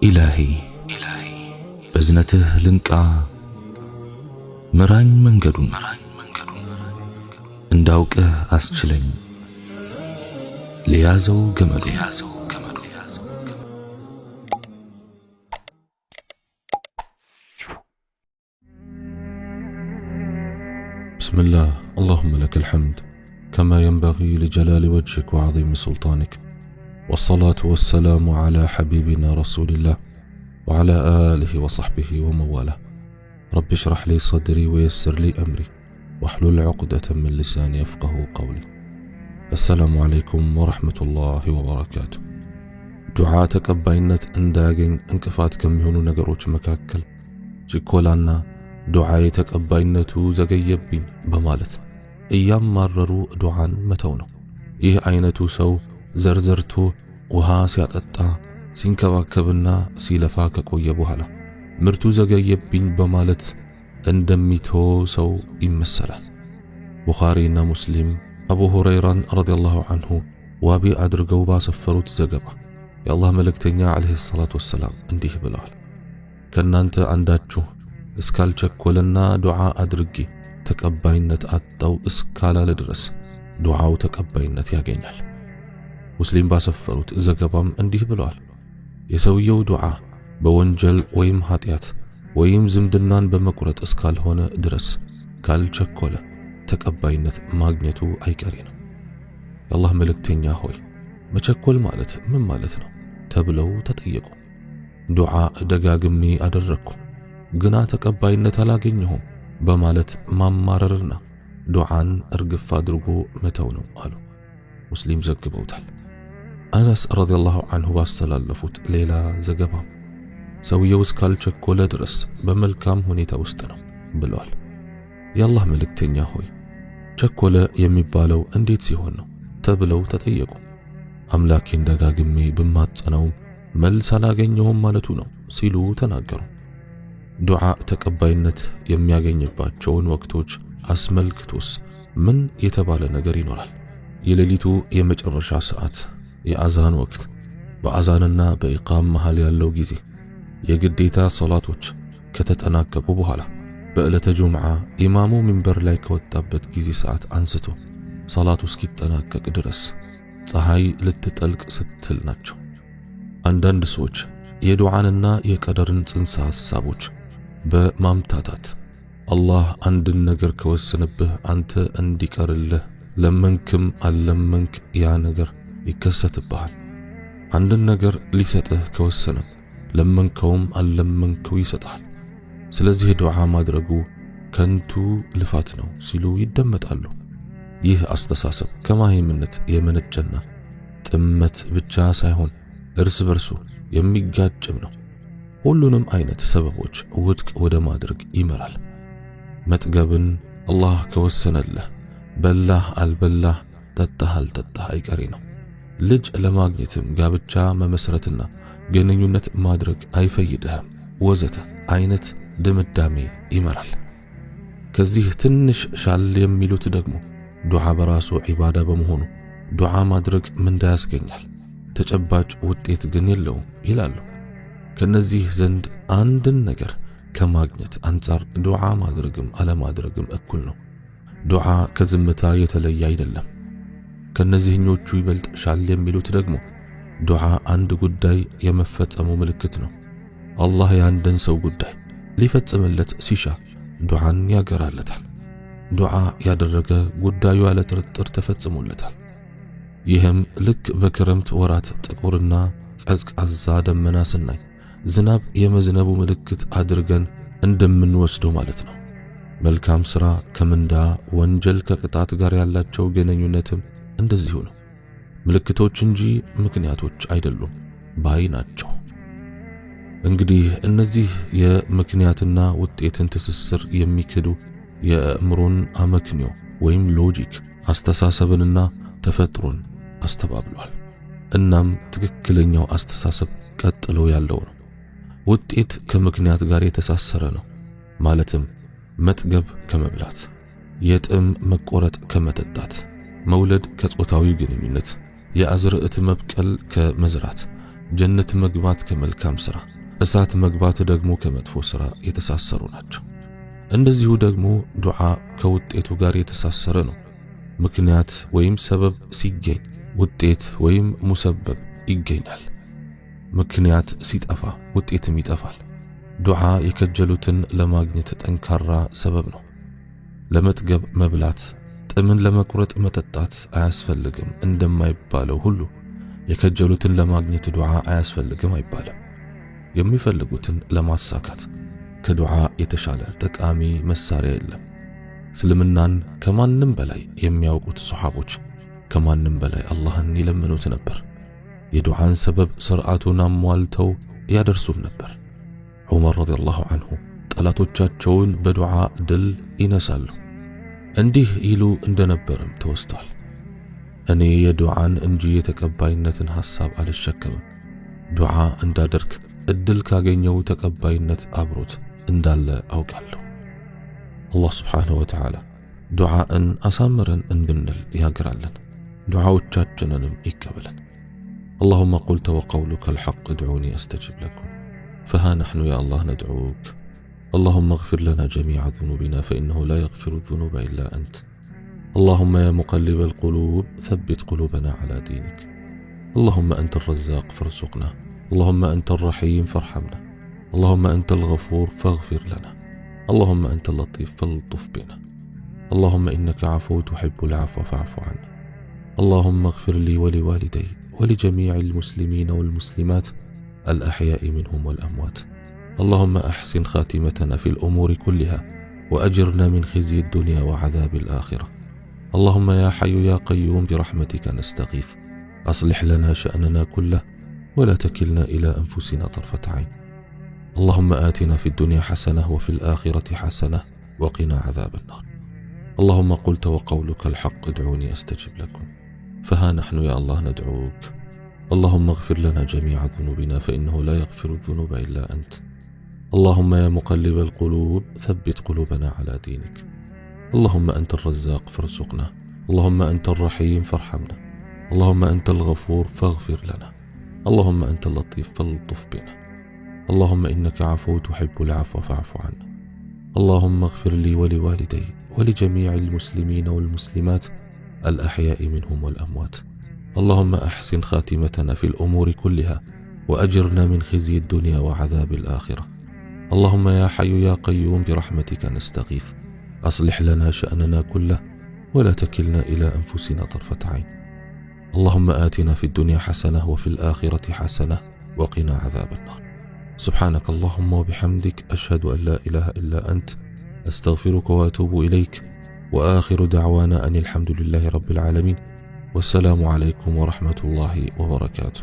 إلهي بزنته لنكا مران منجدون انداوك أسجلين ليازو جمل بسم الله. اللهم لك الحمد كما ينبغي لجلال وجهك وعظيم سلطانك، والصلاة والسلام على حبيبنا رسول الله وعلى آله وصحبه ومواله. رب اشرح لي صدري ويسر لي أمري واحلل عقدة من لساني يفقه قولي. السلام عليكم ورحمة الله وبركاته. دعاء تقباينت انداغين انكفات كم يهونو نغروች መካከል ችኮላና ዱዓዬ ተቀባይነቱ ዘገየብኝ በማለት እያማረሩ ዱዓን መተው ነው። ይህ አይነቱ ሰው ዘርዘርቶ ውሃ ሲያጠጣ ሲንከባከብና ሲለፋ ከቆየ በኋላ ምርቱ ዘገየብኝ በማለት እንደሚተው ሰው ይመሰላል። ቡኻሪና ሙስሊም አቡ ሁረይራን ረዲየላሁ ዐንሁ ዋቢ አድርገው ባሰፈሩት ዘገባ የአላህ መልእክተኛ አለይሂ ሰላቱ ወሰላም እንዲህ ብለዋል፣ ከናንተ አንዳችሁ እስካልቸኮለና ዱዓ አድርጌ ተቀባይነት አጣው እስካላለ ድረስ ዱዓው ተቀባይነት ያገኛል። ሙስሊም ባሰፈሩት ዘገባም እንዲህ ብለዋል፣ የሰውየው ዱዓ በወንጀል ወይም ኃጢአት ወይም ዝምድናን በመቁረጥ እስካልሆነ ድረስ ካልቸኮለ ተቀባይነት ማግኘቱ አይቀሬ ነው። የአላህ መልእክተኛ ሆይ መቸኮል ማለት ምን ማለት ነው ተብለው ተጠየቁ። ዱዓ ደጋግሜ አደረግኩ ግና ተቀባይነት አላገኘሁም በማለት ማማረርና ዱዓን እርግፍ አድርጎ መተው ነው አሉ። ሙስሊም ዘግበውታል። አነስ ረዲየላሁ ዐንሁ ባስተላለፉት ሌላ ዘገባ ሰውየው እስካልቸኮለ ድረስ በመልካም ሁኔታ ውስጥ ነው ብለዋል። የአላህ መልእክተኛ ሆይ ቸኮለ የሚባለው እንዴት ሲሆን ነው ተብለው ተጠየቁ። አምላኬን ደጋግሜ ብማጸነው መልስ አላገኘሁም ማለቱ ነው ሲሉ ተናገሩ። ዱዓ ተቀባይነት የሚያገኝባቸውን ወቅቶች አስመልክቶስ ምን የተባለ ነገር ይኖራል? የሌሊቱ የመጨረሻ ሰዓት፣ የአዛን ወቅት፣ በአዛንና በኢቃም መሃል ያለው ጊዜ፣ የግዴታ ሶላቶች ከተጠናቀቁ በኋላ በዕለተ ጁምዓ ኢማሙ ሚንበር ላይ ከወጣበት ጊዜ ሰዓት አንስቶ ሶላቱ እስኪጠናቀቅ ድረስ ፀሐይ ልትጠልቅ ስትል ናቸው። አንዳንድ ሰዎች የዱዓንና የቀደርን ጽንሰ ሐሳቦች በማምታታት አላህ አንድን ነገር ከወሰነብህ አንተ እንዲቀርልህ ለመንክም አልለመንክ ያ ነገር ይከሰትብሃል። አንድን ነገር ሊሰጥህ ከወሰነ ለመንከውም አልለመንከው ይሰጣል። ስለዚህ ዱዓ ማድረጉ ከንቱ ልፋት ነው ሲሉ ይደመጣሉ። ይህ አስተሳሰብ ከማህይምነት የመነጨና ጥመት ብቻ ሳይሆን እርስ በርሱ የሚጋጭም ነው። ሁሉንም አይነት ሰበቦች ውድቅ ወደ ማድረግ ይመራል። መጥገብን አላህ ከወሰነልህ በላህ አልበላህ ጠጣህ አልጠጣህ አይቀሬ ነው። ልጅ ለማግኘትም ጋብቻ መመስረትና ግንኙነት ማድረግ አይፈይድህም ወዘተ አይነት ድምዳሜ ይመራል። ከዚህ ትንሽ ሻል የሚሉት ደግሞ ዱዓ በራሱ ዒባዳ በመሆኑ ዱዓ ማድረግ ምንዳ ያስገኛል፣ ተጨባጭ ውጤት ግን የለውም ይላሉ። ከነዚህ ዘንድ አንድን ነገር ከማግኘት አንጻር ዱዓ ማድረግም አለማድረግም እኩል ነው። ዱዓ ከዝምታ የተለየ አይደለም። ከነዚህኞቹ ይበልጥ ሻል የሚሉት ደግሞ ዱዓ አንድ ጉዳይ የመፈጸሙ ምልክት ነው። አላህ የአንድን ሰው ጉዳይ ሊፈጽምለት ሲሻ ዱዓን ያገራለታል። ዱዓ ያደረገ ጉዳዩ ያለ ጥርጥር ተፈጽሞለታል። ይህም ልክ በክረምት ወራት ጥቁርና ቀዝቃዛ ደመና ስናይ ዝናብ የመዝነቡ ምልክት አድርገን እንደምንወስደው ማለት ነው። መልካም ሥራ ከምንዳ፣ ወንጀል ከቅጣት ጋር ያላቸው ግንኙነትም እንደዚሁ ነው። ምልክቶች እንጂ ምክንያቶች አይደሉም ባይ ናቸው። እንግዲህ እነዚህ የምክንያትና ውጤትን ትስስር የሚክዱ የአእምሮን አመክንዮ ወይም ሎጂክ አስተሳሰብንና ተፈጥሮን አስተባብሏል። እናም ትክክለኛው አስተሳሰብ ቀጥሎ ያለው ነው። ውጤት ከምክንያት ጋር የተሳሰረ ነው። ማለትም መጥገብ ከመብላት፣ የጥም መቆረጥ ከመጠጣት፣ መውለድ ከጾታዊ ግንኙነት፣ የአዝርዕት መብቀል ከመዝራት፣ ጀነት መግባት ከመልካም ሥራ፣ እሳት መግባት ደግሞ ከመጥፎ ሥራ የተሳሰሩ ናቸው። እንደዚሁ ደግሞ ዱዓ ከውጤቱ ጋር የተሳሰረ ነው። ምክንያት ወይም ሰበብ ሲገኝ ውጤት ወይም ሙሰበብ ይገኛል። ምክንያት ሲጠፋ ውጤትም ይጠፋል። ዱዓ የከጀሉትን ለማግኘት ጠንካራ ሰበብ ነው። ለመጥገብ መብላት፣ ጥምን ለመቁረጥ መጠጣት አያስፈልግም እንደማይባለው ሁሉ የከጀሉትን ለማግኘት ዱዓ አያስፈልግም አይባልም። የሚፈልጉትን ለማሳካት ከዱዓ የተሻለ ጠቃሚ መሳሪያ የለም። እስልምናን ከማንም በላይ የሚያውቁት ሶሐቦች ከማንም በላይ አላህን ይለምኑት ነበር። የዱዓን ሰበብ ሥርዓቱን አሟልተው ያደርሱም ነበር። ዑመር ረዲየላሁ ዐንሁ ጠላቶቻቸውን በዱዓ ድል ይነሳሉ። እንዲህ ይሉ እንደነበርም ተወስቷል። እኔ የዱዓን እንጂ የተቀባይነትን ሐሳብ አልሸከምም። ዱዓ እንዳደርግ እድል ካገኘው ተቀባይነት አብሮት እንዳለ አውቃለሁ። አላህ ስብሓንሁ ወተዓላ ዱዓን አሳምረን እንድንል ያግራለን፣ ዱዓዎቻችንንም ይቀበለን። اللهم قلت وقولك الحق ادعوني أستجب لكم فها نحن يا الله ندعوك. اللهم اغفر لنا جميع ذنوبنا فإنه لا يغفر الذنوب إلا أنت. اللهم يا مقلب القلوب ثبت قلوبنا على دينك. اللهم أنت الرزاق فارزقنا. اللهم أنت الرحيم فارحمنا. اللهم أنت الغفور فاغفر لنا. اللهم أنت اللطيف فالطف بنا. اللهم إنك عفو تحب العفو فاعف عنا. اللهم اغفر لي ولوالدي ولجميع المسلمين والمسلمات الأحياء منهم والأموات. اللهم أحسن خاتمتنا في الأمور كلها وأجرنا من خزي الدنيا وعذاب الآخرة. اللهم يا حي يا قيوم برحمتك نستغيث، أصلح لنا شأننا كله ولا تكلنا إلى أنفسنا طرفة عين. اللهم آتنا في الدنيا حسنة وفي الآخرة حسنة وقنا عذاب النار. اللهم قلت وقولك الحق ادعوني أستجب لكم فها نحن يا الله ندعوك. اللهم اغفر لنا جميع ذنوبنا فإنه لا يغفر الذنوب إلا أنت. اللهم يا مقلب القلوب ثبت قلوبنا على دينك. اللهم أنت الرزاق فارزقنا. اللهم أنت الرحيم فارحمنا. اللهم أنت الغفور فاغفر لنا. اللهم أنت اللطيف فالطف بنا. اللهم إنك عفو تحب العفو فاعف عنا. اللهم اغفر لي ولوالدي ولجميع المسلمين والمسلمات الأحياء منهم والأموات. اللهم أحسن خاتمتنا في الأمور كلها وأجرنا من خزي الدنيا وعذاب الآخرة. اللهم يا حي يا قيوم برحمتك نستغيث، أصلح لنا شأننا كله ولا تكلنا إلى أنفسنا طرفة عين. اللهم آتنا في الدنيا حسنة وفي الآخرة حسنة وقنا عذاب النار. سبحانك اللهم وبحمدك أشهد أن لا إله إلا أنت أستغفرك وأتوب إليك. وآخر دعوانا أن الحمد لله رب العالمين والسلام عليكم ورحمة الله وبركاته.